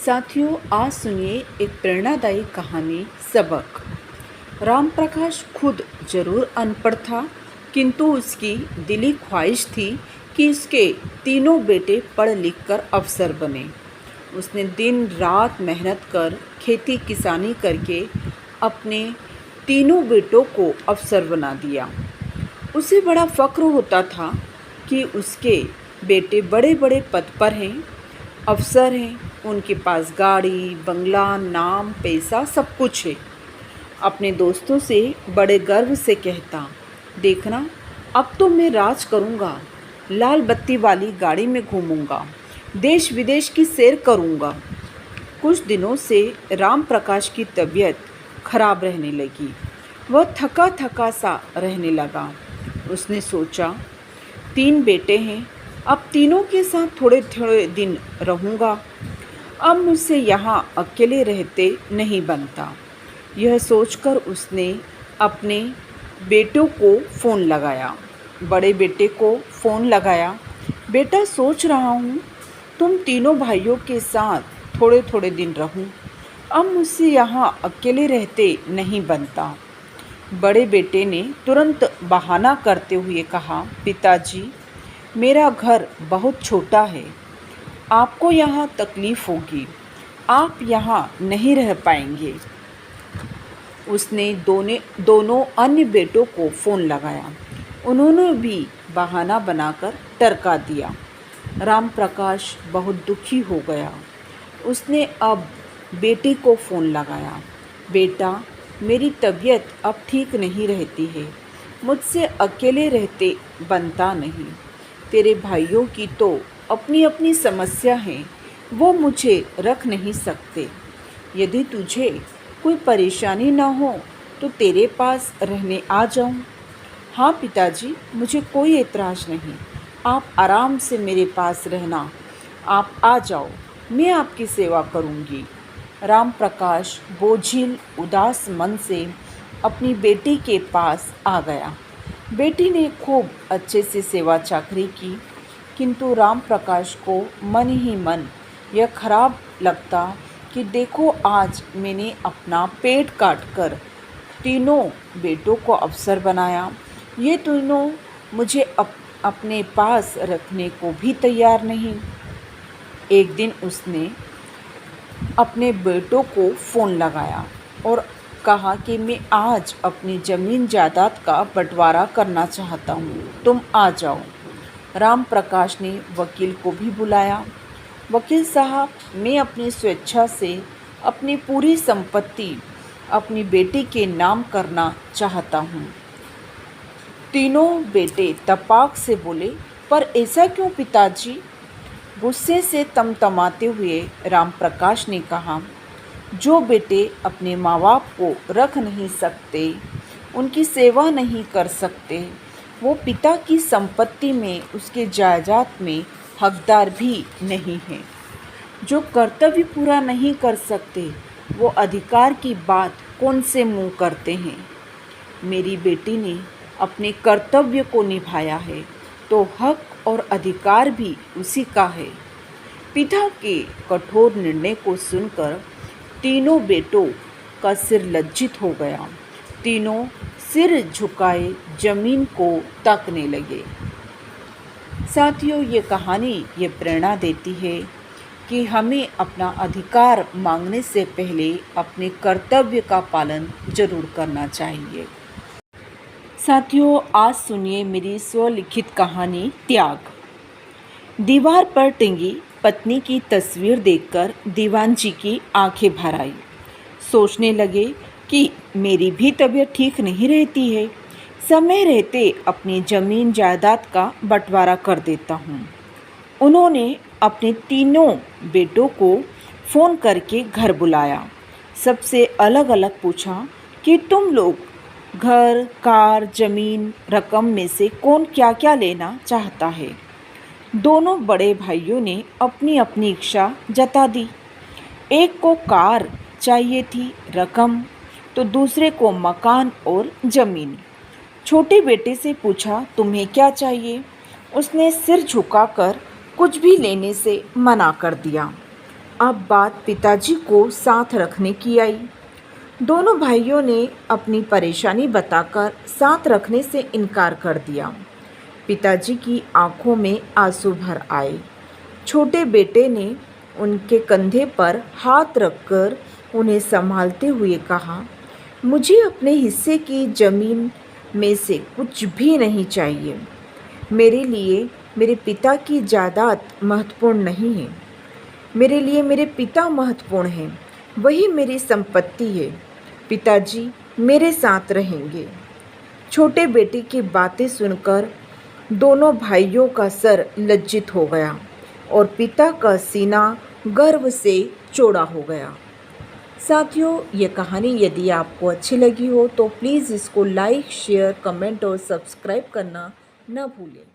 साथियों, आज सुनिए एक प्रेरणादायी कहानी सबक। राम प्रकाश खुद जरूर अनपढ़ था, किंतु उसकी दिली ख्वाहिश थी कि उसके तीनों बेटे पढ़ लिख कर अफसर बने। उसने दिन रात मेहनत कर खेती किसानी करके अपने तीनों बेटों को अफसर बना दिया। उसे बड़ा फ़क्र होता था कि उसके बेटे बड़े बड़े पद पर हैं, अफसर हैं, उनके पास गाड़ी बंगला नाम पैसा सब कुछ है। अपने दोस्तों से बड़े गर्व से कहता, देखना अब तो मैं राज करूँगा, लाल बत्ती वाली गाड़ी में घूमूंगा, देश विदेश की सैर करूँगा। कुछ दिनों से राम प्रकाश की तबीयत खराब रहने लगी। वह थका थका सा रहने लगा। उसने सोचा, तीन बेटे हैं, अब तीनों के साथ थोड़े थोड़े दिन रहूँगा। अब मुझसे यहाँ अकेले रहते नहीं बनता। यह सोचकर उसने अपने बेटों को फ़ोन लगाया। बड़े बेटे को फ़ोन लगाया, बेटा सोच रहा हूँ तुम तीनों भाइयों के साथ थोड़े थोड़े दिन रहूँ। अब मुझसे यहाँ अकेले रहते नहीं बनता। बड़े बेटे ने तुरंत बहाना करते हुए कहा, पिताजी मेरा घर बहुत छोटा है, आपको यहाँ तकलीफ़ होगी, आप यहाँ नहीं रह पाएंगे। उसने दोनों अन्य बेटों को फ़ोन लगाया। उन्होंने भी बहाना बनाकर टरका दिया। राम प्रकाश बहुत दुखी हो गया। उसने अब बेटी को फ़ोन लगाया, बेटा मेरी तबीयत अब ठीक नहीं रहती है, मुझसे अकेले रहते बनता नहीं। तेरे भाइयों की तो अपनी अपनी समस्या है, वो मुझे रख नहीं सकते। यदि तुझे कोई परेशानी न हो तो तेरे पास रहने आ जाऊं। हाँ पिताजी, मुझे कोई एतराज़ नहीं, आप आराम से मेरे पास रहना, आप आ जाओ, मैं आपकी सेवा करूंगी। राम प्रकाश बोझिल उदास मन से अपनी बेटी के पास आ गया। बेटी ने खूब अच्छे से सेवा चाकरी की, किंतु राम प्रकाश को मन ही मन यह खराब लगता कि देखो आज मैंने अपना पेट काट कर तीनों बेटों को अफसर बनाया, ये तीनों मुझे अपने पास रखने को भी तैयार नहीं। एक दिन उसने अपने बेटों को फ़ोन लगाया और कहा कि मैं आज अपनी ज़मीन जायदाद का बंटवारा करना चाहता हूँ, तुम आ जाओ। राम प्रकाश ने वकील को भी बुलाया। वकील साहब, मैं अपनी स्वेच्छा से अपनी पूरी संपत्ति अपनी बेटी के नाम करना चाहता हूँ। तीनों बेटे तपाक से बोले, पर ऐसा क्यों पिताजी? गुस्से से तमतमाते हुए राम प्रकाश ने कहा, जो बेटे अपने माँ बाप को रख नहीं सकते, उनकी सेवा नहीं कर सकते, वो पिता की संपत्ति में उसके जायदाद में हकदार भी नहीं हैं। जो कर्तव्य पूरा नहीं कर सकते, वो अधिकार की बात कौन से मुँह करते हैं? मेरी बेटी ने अपने कर्तव्य को निभाया है तो हक और अधिकार भी उसी का है। पिता के कठोर निर्णय को सुनकर तीनों बेटों का सिर लज्जित हो गया। तीनों सिर झुकाए जमीन को ताकने लगे। साथियों, ये कहानी ये प्रेरणा देती है कि हमें अपना अधिकार मांगने से पहले अपने कर्तव्य का पालन जरूर करना चाहिए। साथियों, आज सुनिए मेरी स्वलिखित कहानी त्याग। दीवार पर टंगी पत्नी की तस्वीर देखकर दीवान जी की आंखें भर आई। सोचने लगे कि मेरी भी तबीयत ठीक नहीं रहती है, समय रहते अपनी ज़मीन जायदाद का बंटवारा कर देता हूँ। उन्होंने अपने तीनों बेटों को फ़ोन करके घर बुलाया। सबसे अलग अलग पूछा कि तुम लोग घर कार ज़मीन रकम में से कौन क्या क्या लेना चाहता है। दोनों बड़े भाइयों ने अपनी अपनी इच्छा जता दी। एक को कार चाहिए थी रकम, तो दूसरे को मकान और ज़मीन। छोटे बेटे से पूछा, तुम्हें क्या चाहिए? उसने सिर झुकाकर कुछ भी लेने से मना कर दिया। अब बात पिताजी को साथ रखने की आई। दोनों भाइयों ने अपनी परेशानी बताकर साथ रखने से इनकार कर दिया। पिताजी की आंखों में आंसू भर आए। छोटे बेटे ने उनके कंधे पर हाथ रखकर उन्हें संभालते हुए कहा, मुझे अपने हिस्से की ज़मीन में से कुछ भी नहीं चाहिए। मेरे लिए मेरे पिता की जायदाद महत्वपूर्ण नहीं है। मेरे लिए मेरे पिता महत्वपूर्ण हैं, वही मेरी संपत्ति है। पिताजी मेरे साथ रहेंगे। छोटे बेटे की बातें सुनकर दोनों भाइयों का सर लज्जित हो गया और पिता का सीना गर्व से चौड़ा हो गया। साथियों, ये कहानी यदि आपको अच्छी लगी हो तो प्लीज़ इसको लाइक, शेयर, कमेंट और सब्सक्राइब करना न भूलें।